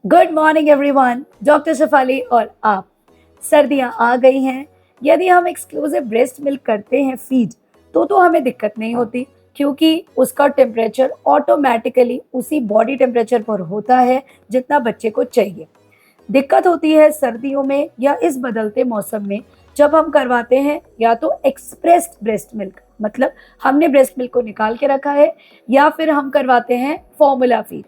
Good morning everyone, doctor Shefali और आप। सर्दियां आ गई हैं। यदि हम एक्सक्लूसिव ब्रेस्ट मिल्क करते हैं फीड तो हमें दिक्कत नहीं होती, क्योंकि उसका टेम्परेचर ऑटोमेटिकली उसी बॉडी टेम्परेचर पर होता है जितना बच्चे को चाहिए। दिक्कत होती है सर्दियों में या इस बदलते मौसम में, जब हम करवाते हैं या तो एक्सप्रेस्ड ब्रेस्ट मिल्क, मतलब हमने ब्रेस्ट मिल्क को निकाल के रखा है, या फिर हम करवाते हैं फॉर्मूला फीड।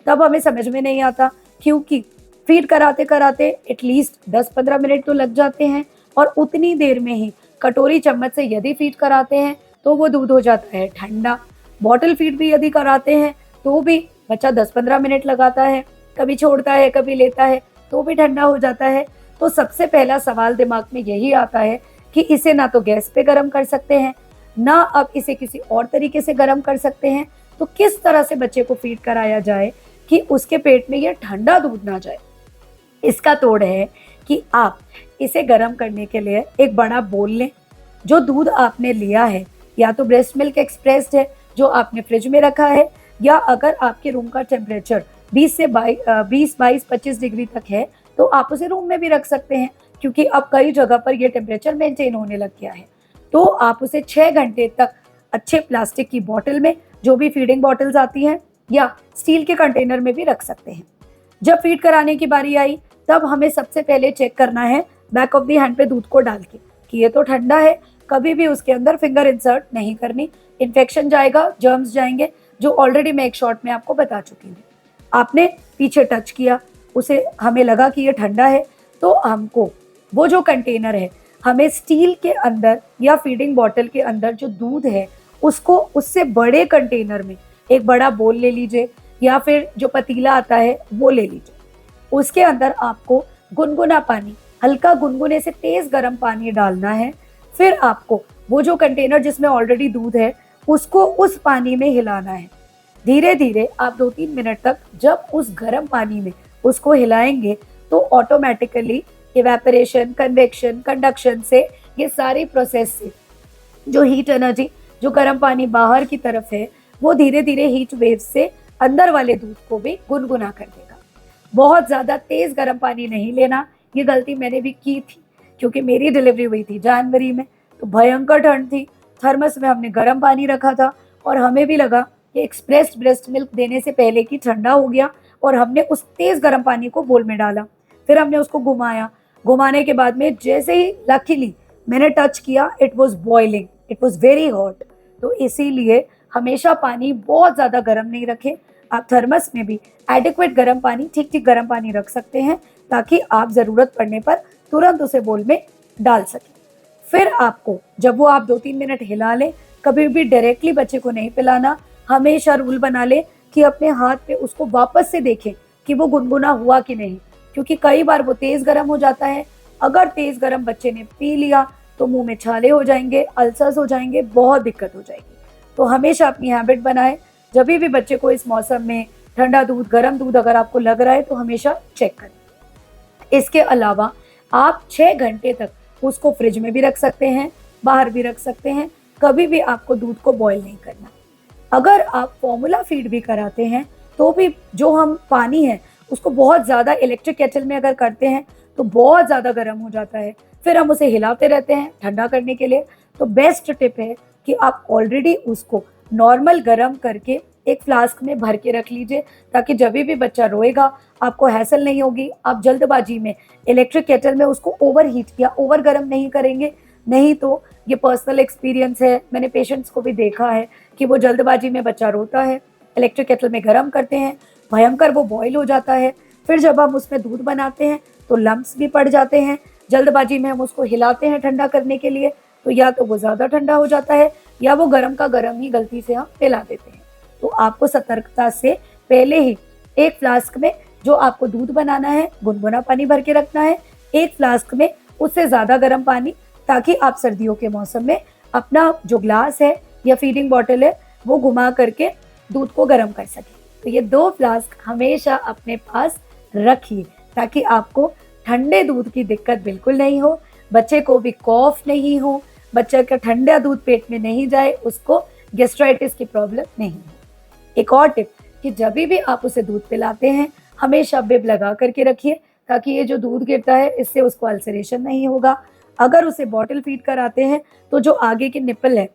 तब हमें समझ में नहीं आता, क्योंकि फीड कराते कराते एटलीस्ट 10-15 मिनट तो लग जाते हैं, और उतनी देर में ही कटोरी चम्मच से यदि फीड कराते हैं तो वो दूध हो जाता है ठंडा। बॉटल फीड भी यदि कराते हैं तो भी बच्चा 10-15 मिनट लगाता है, कभी छोड़ता है कभी लेता है, तो भी ठंडा हो जाता है। तो सबसे पहला सवाल दिमाग में यही आता है कि इसे ना तो गैस पे गर्म कर सकते हैं, ना अब इसे किसी और तरीके से गर्म कर सकते हैं, तो किस तरह से बच्चे को फीड कराया जाए कि उसके पेट में ये ठंडा दूध ना जाए। इसका तोड़ है कि आप इसे गर्म करने के लिए एक बड़ा बोल लें। जो दूध आपने लिया है, या तो ब्रेस्ट मिल्क एक्सप्रेस्ड है जो आपने फ्रिज में रखा है, या अगर आपके रूम का टेम्परेचर 20-22-25 डिग्री तक है तो आप उसे रूम में भी रख सकते हैं, क्योंकि अब कई जगह पर यह टेम्परेचर मेंटेन होने लग गया है। तो आप उसे 6 घंटे तक अच्छे प्लास्टिक की बॉटल में, जो भी फीडिंग बॉटल्स आती हैं, या स्टील के कंटेनर में भी रख सकते हैं। जब फीड कराने की बारी आई, तब हमें सबसे पहले चेक करना है बैक ऑफ द हैंड पे दूध को डाल के कि ये तो ठंडा है। कभी भी उसके अंदर फिंगर इंसर्ट नहीं करनी, इन्फेक्शन जाएगा, जर्म्स जाएंगे, जो ऑलरेडी मैं एक शॉर्ट में आपको बता चुकी हूँ। आपने पीछे टच किया, उसे हमें लगा कि ये ठंडा है, तो हमको वो जो कंटेनर है, हमें स्टील के अंदर या फीडिंग बॉटल के अंदर जो दूध है उसको उससे बड़े कंटेनर में, एक बड़ा बोल ले लीजिए या फिर जो पतीला आता है वो ले लीजिए। उसके अंदर आपको गुनगुना पानी, हल्का गुनगुने से तेज गर्म पानी डालना है। फिर आपको वो जो कंटेनर जिसमें ऑलरेडी दूध है उसको उस पानी में हिलाना है। धीरे धीरे आप 2-3 मिनट तक जब उस गर्म पानी में उसको हिलाएंगे तो ऑटोमेटिकली इवेपोरेशन, कन्वेक्शन, कंडक्शन से, ये सारी प्रोसेस से जो हीट एनर्जी, जो गर्म पानी बाहर की तरफ है, वो धीरे धीरे हीट वेव से अंदर वाले दूध को भी गुनगुना कर देगा। बहुत ज़्यादा तेज़ गर्म पानी नहीं लेना। ये गलती मैंने भी की थी, क्योंकि मेरी डिलीवरी हुई थी जनवरी में, तो भयंकर ठंड थी। थर्मस में हमने गर्म पानी रखा था और हमें भी लगा कि एक्सप्रेस्ड ब्रेस्ट मिल्क देने से पहले कि ठंडा हो गया, और हमने उस तेज़ गर्म पानी को बोल में डाला। फिर हमने उसको घुमाया। घुमाने के बाद में जैसे ही लकीली मैंने टच किया, it was boiling, it was very hot. तो इसीलिए हमेशा पानी बहुत ज़्यादा गर्म नहीं रखें। आप थर्मस में भी एडिक्वेट गर्म पानी, ठीक ठीक गर्म पानी रख सकते हैं, ताकि आप ज़रूरत पड़ने पर तुरंत उसे बोल में डाल सकें। फिर आपको जब वो आप 2-3 मिनट हिला लें, कभी भी डायरेक्टली बच्चे को नहीं पिलाना। हमेशा रूल बना लें कि अपने हाथ पे उसको वापस से देखें कि वो गुनगुना हुआ कि नहीं, क्योंकि कई बार वो तेज़ गर्म हो जाता है। अगर तेज़ गर्म बच्चे ने पी लिया तो मुंह में छाले हो जाएंगे, अल्सर्स हो जाएंगे, बहुत दिक्कत हो जाएगी। तो हमेशा अपनी हैबिट बनाएं, जब भी बच्चे को इस मौसम में ठंडा दूध, गर्म दूध अगर आपको लग रहा है तो हमेशा चेक करें। इसके अलावा आप 6 घंटे तक उसको फ्रिज में भी रख सकते हैं, बाहर भी रख सकते हैं। कभी भी आपको दूध को बॉयल नहीं करना। अगर आप फॉर्मूला फीड भी कराते हैं तो भी जो हम पानी है उसको बहुत ज़्यादा इलेक्ट्रिक केटल में अगर करते हैं तो बहुत ज़्यादा गर्म हो जाता है। फिर हम उसे हिलाते रहते हैं ठंडा करने के लिए। तो बेस्ट टिप है कि आप ऑलरेडी उसको नॉर्मल गर्म करके एक फ्लास्क में भर के रख लीजिए, ताकि जब भी बच्चा रोएगा आपको हैसल नहीं होगी। आप जल्दबाजी में इलेक्ट्रिक केटल में उसको ओवर हीट या ओवर गर्म नहीं करेंगे। नहीं तो ये पर्सनल एक्सपीरियंस है, मैंने पेशेंट्स को भी देखा है कि वो जल्दबाजी में बच्चा रोता है, इलेक्ट्रिक केटल में गर्म करते हैं, भयंकर वो बॉयल हो जाता है। फिर जब हम उसमें दूध बनाते हैं तो लम्प्स भी पड़ जाते हैं। जल्दबाजी में हम उसको हिलाते हैं ठंडा करने के लिए, तो या तो वो ज़्यादा ठंडा हो जाता है या वो गर्म का गर्म ही गलती से हम पिला देते हैं। तो आपको सतर्कता से पहले ही एक फ्लास्क में जो आपको दूध बनाना है, गुनगुना पानी भर के रखना है, एक फ्लास्क में उससे ज़्यादा गर्म पानी, ताकि आप सर्दियों के मौसम में अपना जो ग्लास है या फीडिंग बॉटल है वो घुमा करके दूध को गर्म कर सकें। तो ये 2 फ्लास्क हमेशा अपने पास रखिए, ताकि आपको ठंडे दूध की दिक्कत बिल्कुल नहीं हो, बच्चे को भी कॉफ नहीं हो, बच्चे का ठंडा दूध पेट में नहीं जाए, उसको गैस्ट्राइटिस की प्रॉब्लम नहीं हो। एक और टिप कि जब भी आप उसे दूध पिलाते हैं, हमेशा बिब लगा करके रखिए ताकि ये जो दूध गिरता है इससे उसको अल्सरेशन नहीं होगा। अगर उसे बॉटल फीड कराते हैं तो जो आगे की निप्पल है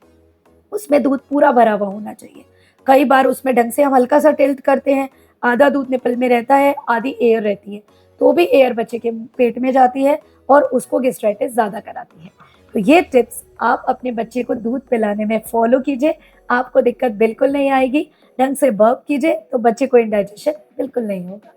उसमें दूध पूरा भरा हुआ होना चाहिए। कई बार उसमें ढंग से हम हल्का सा टिल्ट करते हैं, आधा दूध निप्पल में रहता है, आधी एयर रहती है, तो भी एयर बच्चे के पेट में जाती है और उसको गैस्ट्राइटिस ज़्यादा कराती है। तो ये टिप्स आप अपने बच्चे को दूध पिलाने में फॉलो कीजिए, आपको दिक्कत बिल्कुल नहीं आएगी। ढंग से बर्प कीजिए तो बच्चे को इंडाइजेशन बिल्कुल नहीं होगा।